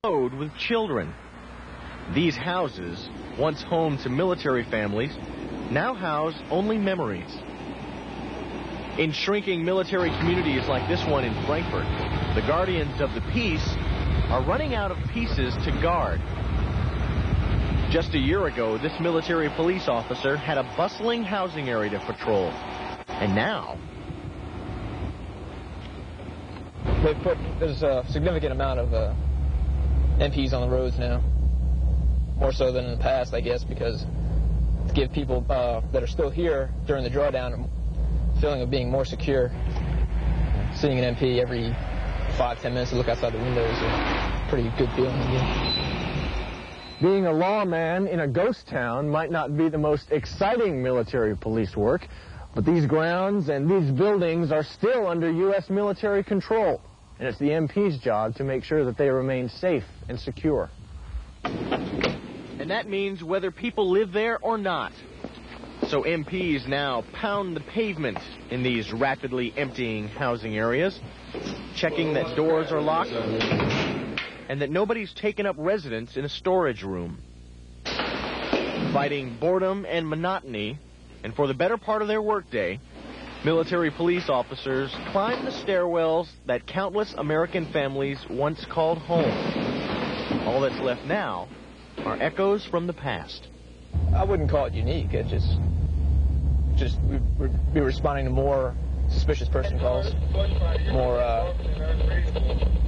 With children. These houses, once home to military families, now house only memories. In shrinking military communities like this one in Frankfurt, the guardians of the peace are running out of pieces to guard. Just a year ago, this military police officer had a bustling housing area to patrol. And now there's a significant amount of MPs on the roads now, more so than in the past, I guess, because to give people that are still here during the drawdown a feeling of being more secure. Seeing an MP every 5-10 minutes to look outside the window is a pretty good feeling. Being a lawman in a ghost town might not be the most exciting military police work, but these grounds and these buildings are still under U.S. military control. And it's the MP's job to make sure that they remain safe and secure. And that means whether people live there or not. So MPs now pound the pavement in these rapidly emptying housing areas, checking that doors are locked and that nobody's taken up residence in a storage room. Fighting boredom and monotony, and for the better part of their workday, military police officers climb the stairwells that countless American families once called home. All that's left now are echoes from the past. I wouldn't call it unique. It just we'd be responding to more suspicious person calls, more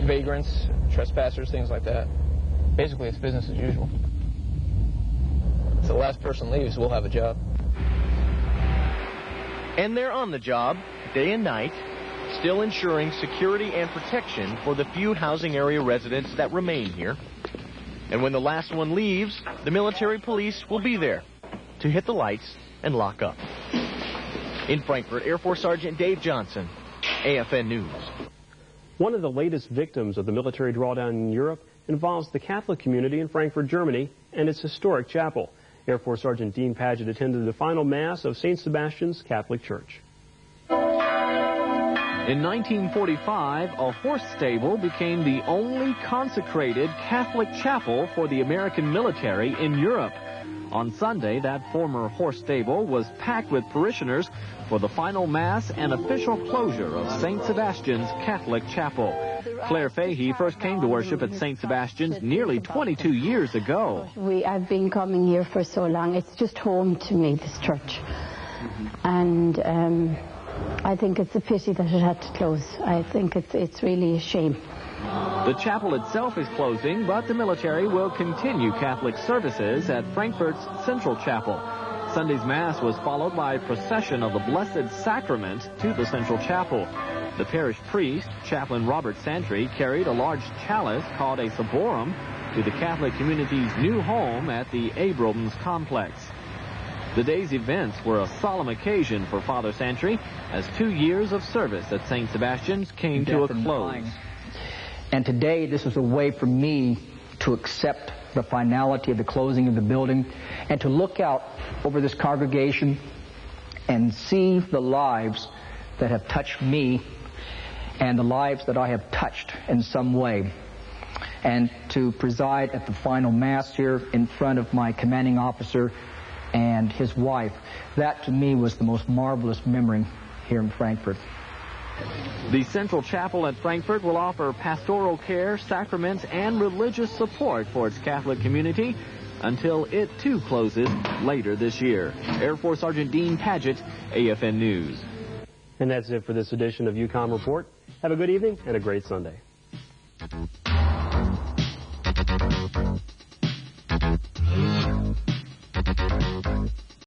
vagrants, trespassers, things like that. Basically, it's business as usual. If the last person leaves, we'll have a job. And they're on the job, day and night, still ensuring security and protection for the few housing area residents that remain here. And when the last one leaves, the military police will be there to hit the lights and lock up. In Frankfurt, Air Force Sergeant Dave Johnson, AFN News. One of the latest victims of the military drawdown in Europe involves the Catholic community in Frankfurt, Germany, and its historic chapel. Air Force Sergeant Dean Paget attended the final Mass of St. Sebastian's Catholic Church. In 1945, a horse stable became the only consecrated Catholic chapel for the American military in Europe. On Sunday, that former horse stable was packed with parishioners for the final Mass and official closure of St. Sebastian's Catholic Chapel. Claire Fahey first came to worship at St. Sebastian's nearly 22 years ago. I've been coming here for so long. It's just home to me, this church. And I think it's a pity that it had to close. I think it's really a shame. The chapel itself is closing, but the military will continue Catholic services at Frankfurt's Central Chapel. Sunday's Mass was followed by a procession of the Blessed Sacrament to the Central Chapel. The parish priest, Chaplain Robert Santry, carried a large chalice called a Saborum to the Catholic community's new home at the Abrams complex. The day's events were a solemn occasion for Father Santry as 2 years of service at St. Sebastian's came to a close. And today, this was a way for me to accept the finality of the closing of the building and to look out over this congregation and see the lives that have touched me and the lives that I have touched in some way. And to preside at the final Mass here in front of my commanding officer and his wife, that to me was the most marvelous memory here in Frankfurt. The Central Chapel at Frankfurt will offer pastoral care, sacraments, and religious support for its Catholic community until it too closes later this year. Air Force Sergeant Dean Paget, AFN News. And that's it for this edition of UCOM Report. Have a good evening and a great Sunday.